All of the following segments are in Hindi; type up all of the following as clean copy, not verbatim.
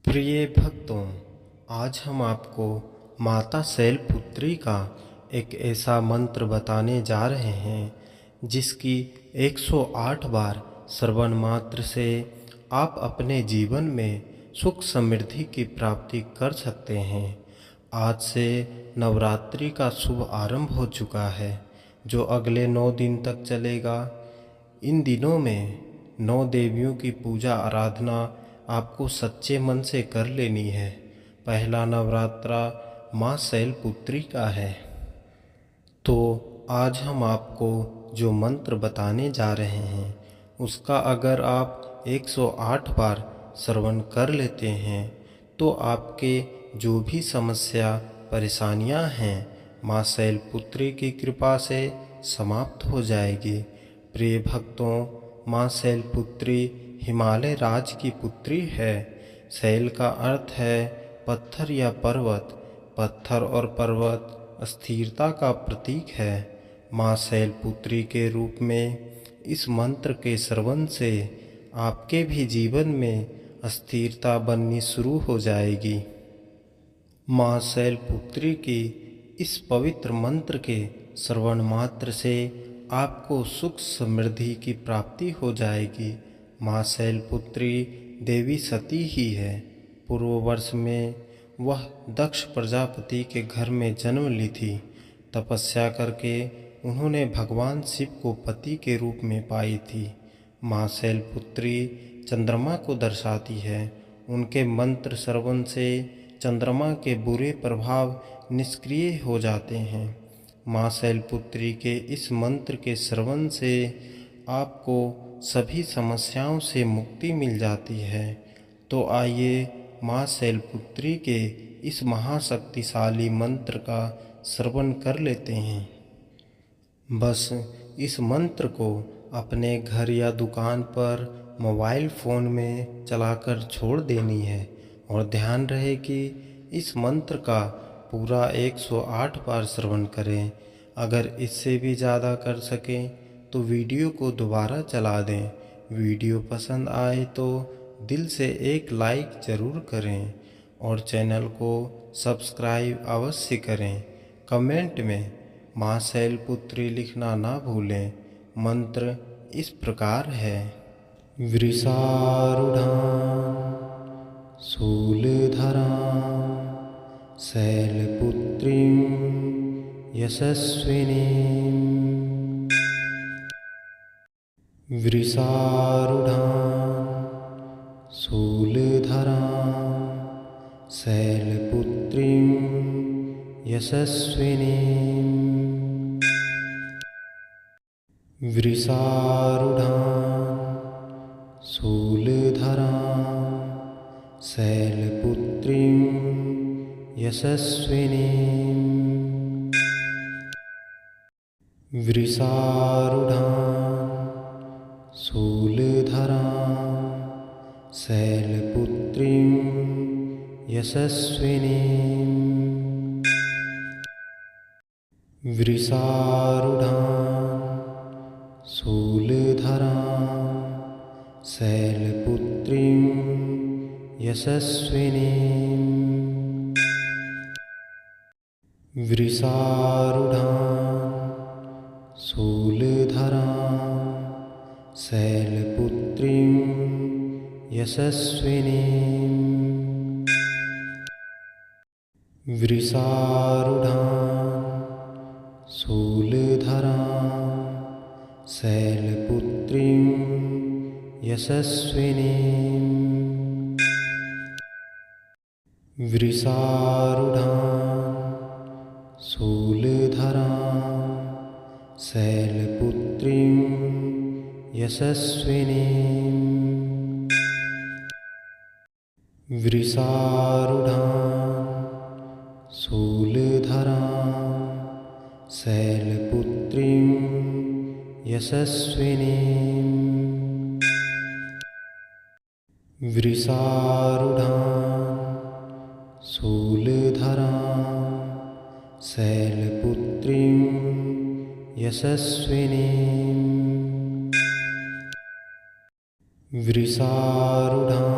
प्रिय भक्तों, आज हम आपको माता शैलपुत्री का एक ऐसा मंत्र बताने जा रहे हैं जिसकी 108 बार श्रवण मात्र से आप अपने जीवन में सुख समृद्धि की प्राप्ति कर सकते हैं। आज से नवरात्रि का शुभ आरंभ हो चुका है जो अगले 9 दिन तक चलेगा। इन दिनों में 9 देवियों की पूजा आराधना आपको सच्चे मन से कर लेनी है। पहला नवरात्रा माँ शैलपुत्री का है। तो आज हम आपको जो मंत्र बताने जा रहे हैं उसका अगर आप 108 बार श्रवण कर लेते हैं तो आपके जो भी समस्या परेशानियां हैं माँ शैलपुत्री की कृपा से समाप्त हो जाएगी। प्रिय भक्तों, माँ शैलपुत्री हिमालय राज की पुत्री है। शैल का अर्थ है पत्थर या पर्वत। पत्थर और पर्वत स्थिरता का प्रतीक है। माँ शैलपुत्री के रूप में इस मंत्र के श्रवण से आपके भी जीवन में स्थिरता बननी शुरू हो जाएगी। माँ शैलपुत्री की इस पवित्र मंत्र के श्रवण मात्र से आपको सुख समृद्धि की प्राप्ति हो जाएगी। माँ शैलपुत्री देवी सती ही है। पूर्व वर्ष में वह दक्ष प्रजापति के घर में जन्म ली थी। तपस्या करके उन्होंने भगवान शिव को पति के रूप में पाई थी। माँ शैलपुत्री चंद्रमा को दर्शाती है। उनके मंत्र श्रवण से चंद्रमा के बुरे प्रभाव निष्क्रिय हो जाते हैं। माँ शैलपुत्री के इस मंत्र के श्रवण से आपको सभी समस्याओं से मुक्ति मिल जाती है। तो आइए माँ शैलपुत्री के इस महाशक्तिशाली मंत्र का श्रवण कर लेते हैं। बस इस मंत्र को अपने घर या दुकान पर मोबाइल फ़ोन में चलाकर छोड़ देनी है और ध्यान रहे कि इस मंत्र का पूरा 108 बार श्रवण करें। अगर इससे भी ज़्यादा कर सकें तो वीडियो को दोबारा चला दें। वीडियो पसंद आए तो दिल से एक लाइक ज़रूर करें और चैनल को सब्सक्राइब अवश्य करें। कमेंट में माँ शैलपुत्री लिखना ना भूलें। मंत्र इस प्रकार है। वृषारूढ़ां शूलधरां शैलपुत्रीं यशस्विनीं। वृषारूढ़ां शूलधरां शैलपुत्रीं यशस्विनीं। वृषारूढ़ां शूलधरां शैलपुत्रीं यशस्विनीं। वृषारूढ़ां शूलधरां शैलपुत्रीं यशस्विनीं। वृषारूढ़ां शूलधरां शैलपुत्रीं यशस्विनीं। वृषारूढ़ां शूलधरां शैलपुत्रीं यशस्विनीं। वृषारूढ़ां शूलधरां शैलपुत्रीं यशस्विनीं। वृषारूढ़ां शूलधरां शैलपुत्रीं यशस्विनीं। वृषारूढ़ां शूलधरां शैलपुत्रीं यशस्विनीं। वृषारूढ़ां शूलधरां शैलपुत्रीं यशस्विनीं। वृषारूढ़ां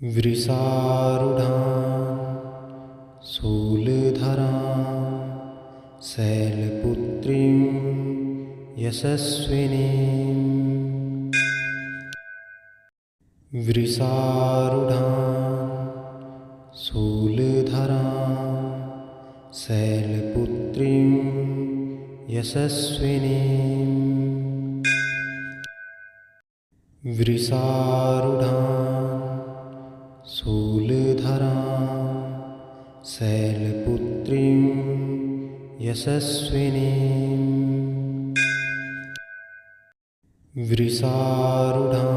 वृषारूढां शूलधरां शैलपुत्रीं यशस्विनीं। वृषारूढां शूलधरां शैलपुत्रीं यशस्विनीं। वृषारूढां शूलधरां शैलपुत्रीं यशस्विनीं। वृषारूढां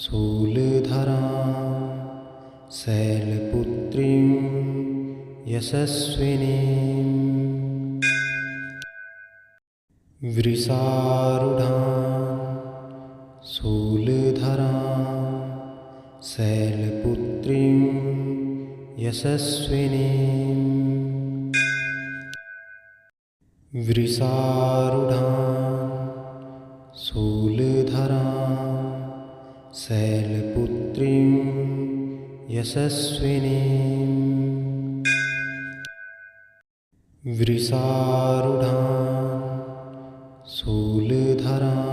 शूलधरां शैलपुत्रीं यशस्विनीं। वृषारूढां शूलधरां शैलपुत्रीं यशस्विनीं। वृषारूढां शूलधरां शैलपुत्रीं यशस्विनीं। वृषारूढां शूलधरां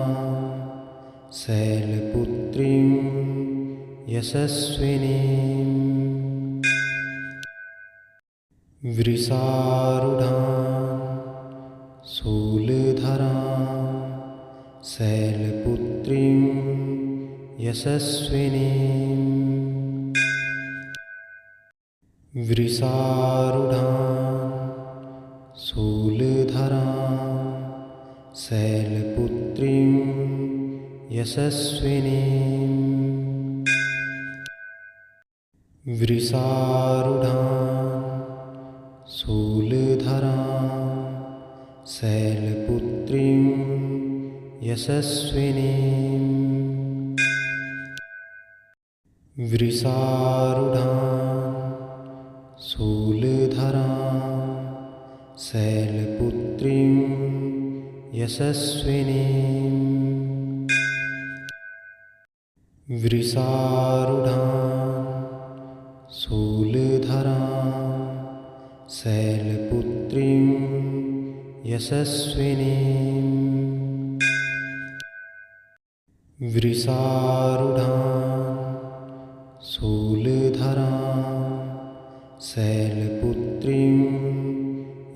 शैलपुत्रीं यशस्विनीं। वृषारूढां शूलधरां शैलपुत्रीं यशस्विनीं। वृषारूढां शूलधरां शैलपुत्रीं यशस्विनीं। वृषारूढां शूलधरां शैलपुत्रीं यशस्विनीं। वृषारूढां शूलधरां शैलपुत्रीं यशस्विनीं। वृषारूढां शूलधरां शैलपुत्रीं यशस्विनीं। वृषारूढां शूलधरां शैलपुत्रीं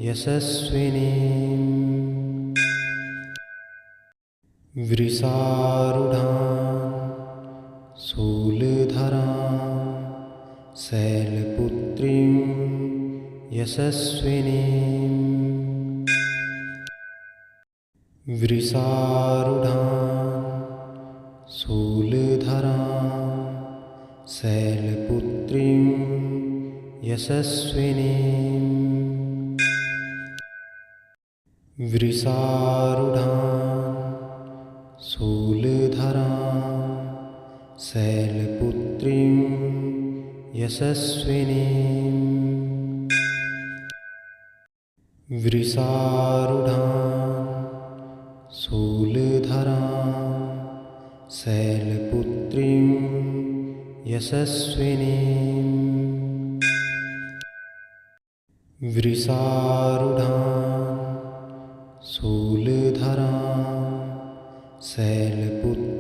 यशस्विनीं। वृषारूढां शूलधरां शैलपुत्रीं यशस्विनीं। वृषारूढां शूलधरां शैलपुत्रीं यशस्विनीं। वृषारूढां शूलधरां शैलपुत्रीं यशस्विनीं। वृषारूढां शूलधरां शैलपुत्रीं यशस्विनीं। वृषारूढां शूलधरां शैलपुत्रीं